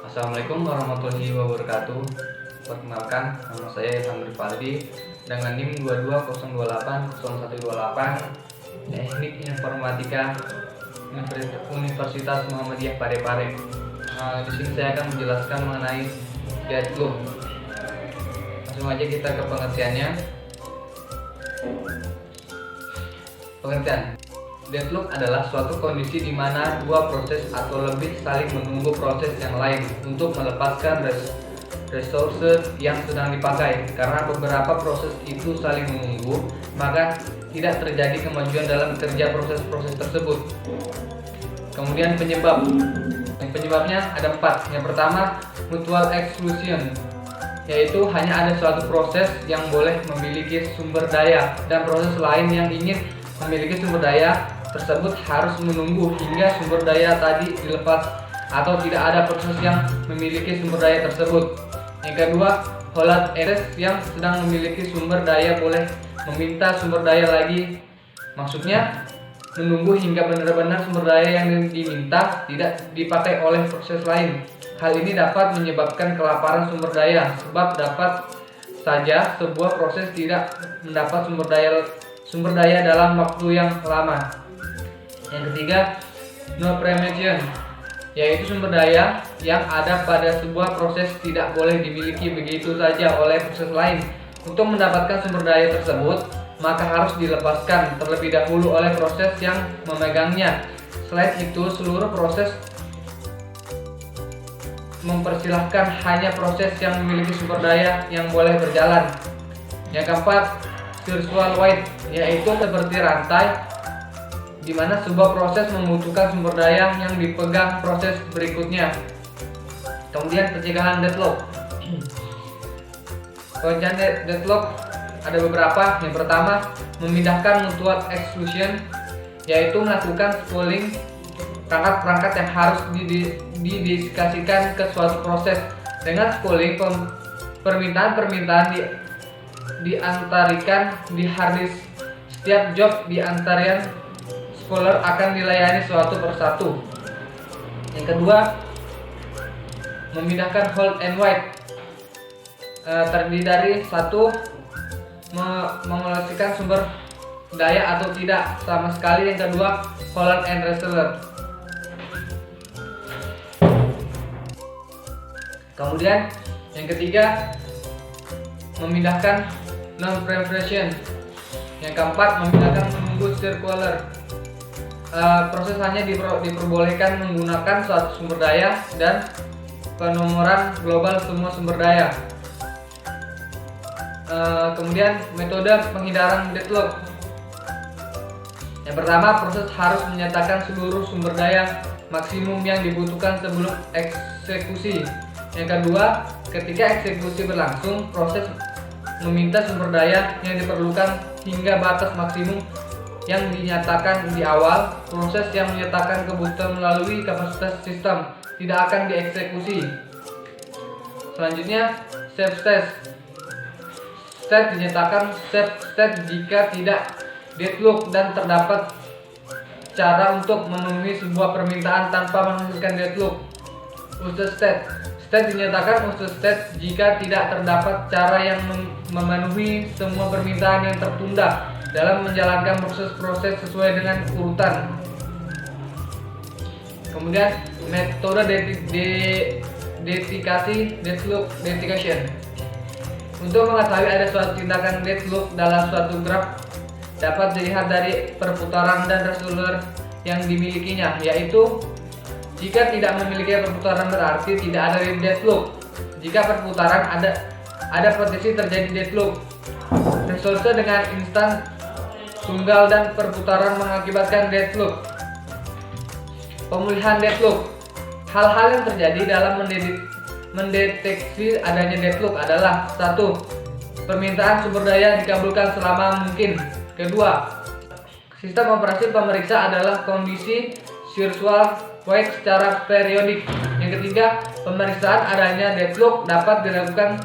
Assalamualaikum warahmatullahi wabarakatuh. Perkenalkan, nama saya Ilham Rifaldi dengan NIM 22080128 Teknik Informatika Universitas Muhammadiyah Parepare. Di sini saya akan menjelaskan mengenai deadlock. Langsung aja kita ke pengertiannya. Pengertian: deadlock adalah suatu kondisi di mana dua proses atau lebih saling menunggu proses yang lain untuk melepaskan resource yang sedang dipakai. Karena beberapa proses itu saling menunggu, maka tidak terjadi kemajuan dalam kerja proses-proses tersebut. Kemudian penyebabnya ada 4. Yang pertama, mutual exclusion, yaitu hanya ada suatu proses yang boleh memiliki sumber daya dan proses lain yang ingin memiliki sumber daya tersebut harus menunggu hingga sumber daya tadi dilepas, atau tidak ada proses yang memiliki sumber daya tersebut. Yang kedua, hold access, yang sedang memiliki sumber daya boleh meminta sumber daya lagi. Maksudnya menunggu hingga benar-benar sumber daya yang diminta tidak dipakai oleh proses lain. Hal ini dapat menyebabkan kelaparan sumber daya, sebab dapat saja sebuah proses tidak mendapat sumber daya dalam waktu yang lama. Yang ketiga, no preemption, yaitu sumber daya yang ada pada sebuah proses tidak boleh dimiliki begitu saja oleh proses lain. Untuk mendapatkan sumber daya tersebut, maka harus dilepaskan terlebih dahulu oleh proses yang memegangnya. Selain itu, seluruh proses mempersilahkan hanya proses yang memiliki sumber daya yang boleh berjalan. Yang keempat, virtual wide, yaitu seperti rantai di mana sebuah proses membutuhkan sumber daya yang dipegang proses berikutnya. Kemudian pencegahan deadlock. Pencegahan deadlock ada beberapa. Yang pertama, memindahkan mutual exclusion, yaitu melakukan spooling perangkat-perangkat yang harus didedikasikan ke suatu proses. Dengan spooling, permintaan-permintaan diantarikan di harddisk. Setiap job diantarian spooler akan dilayani suatu persatu. Yang kedua, memindahkan hold and wait, terdiri dari satu, mengalokasikan sumber daya atau tidak sama sekali. Yang kedua, hold and reserve. Kemudian yang ketiga, memindahkan non-preemption. Yang keempat, memindahkan menunggu circular. Proses hanya diperbolehkan menggunakan suatu sumber daya dan penomoran global semua sumber daya. Kemudian metode penghindaran deadlock. Yang pertama, proses harus menyatakan seluruh sumber daya maksimum yang dibutuhkan sebelum eksekusi. Yang kedua, ketika eksekusi berlangsung, proses meminta sumber daya yang diperlukan hingga batas maksimum yang dinyatakan di awal. Proses yang menyatakan kebutuhan melalui kapasitas sistem tidak akan dieksekusi. Selanjutnya, safe state. State dinyatakan safe state jika tidak deadlock dan terdapat cara untuk memenuhi sebuah permintaan tanpa menghasilkan deadlock. Useless state. State dinyatakan useless state jika tidak terdapat cara yang memenuhi semua permintaan yang tertunda dalam menjalankan proses-proses sesuai dengan urutan. Kemudian metode dedikasi deadlock dedication. Untuk mengetahui ada suatu tindakan deadlock dalam suatu graf dapat dilihat dari perputaran dan resolver yang dimilikinya, yaitu jika tidak memiliki perputaran berarti tidak ada deadlock. Jika perputaran ada potensi terjadi deadlock. Resource dengan instan tunggal dan perputaran mengakibatkan deadlock. Pemulihan deadlock. Hal-hal yang terjadi dalam mendeteksi adanya deadlock adalah: 1. Permintaan sumber daya dikabulkan selama mungkin. Kedua, sistem operasi pemeriksa adalah kondisi virtual wait secara periodik. Yang ketiga, pemeriksaan adanya deadlock dapat dilakukan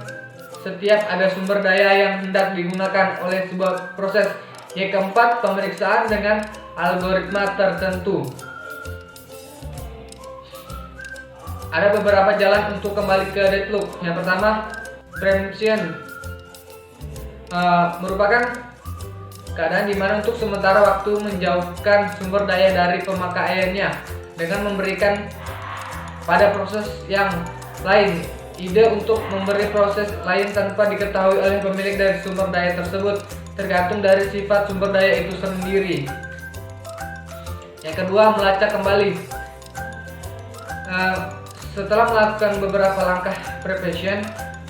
setiap ada sumber daya yang hendak digunakan oleh sebuah proses. Yang keempat, pemeriksaan dengan algoritma tertentu. Ada beberapa jalan untuk kembali ke deadlock. Yang pertama, preemption merupakan keadaan di mana untuk sementara waktu menjauhkan sumber daya dari pemakaiannya dengan memberikan pada proses yang lain. Ide untuk memberi proses lain tanpa diketahui oleh pemilik dari sumber daya tersebut tergantung dari sifat sumber daya itu sendiri. Yang kedua, melacak kembali. Setelah melakukan beberapa langkah preemption,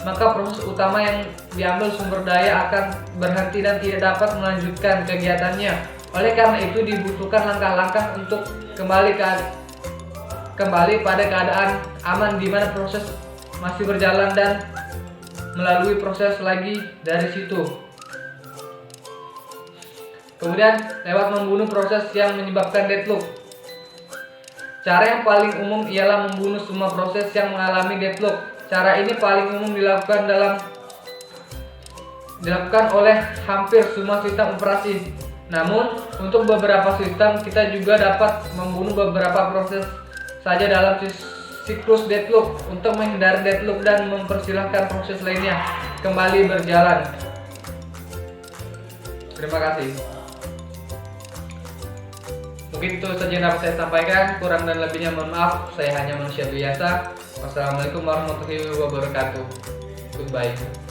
maka proses utama yang diambil sumber daya akan berhenti dan tidak dapat melanjutkan kegiatannya. Oleh karena itu dibutuhkan langkah-langkah untuk kembali pada keadaan aman di mana proses masih berjalan dan melalui proses lagi dari situ. Kemudian lewat membunuh proses yang menyebabkan deadlock. Cara yang paling umum ialah membunuh semua proses yang mengalami deadlock. Cara ini paling umum dilakukan oleh hampir semua sistem operasi. Namun, untuk beberapa sistem kita juga dapat membunuh beberapa proses saja dalam siklus deadlock untuk menghindari deadlock dan mempersilahkan proses lainnya kembali berjalan. Terima kasih. Mungkin itu saja yang dapat saya sampaikan. Kurang dan lebihnya mohon maaf. Saya hanya manusia biasa. Wassalamualaikum warahmatullahi wabarakatuh. Goodbye.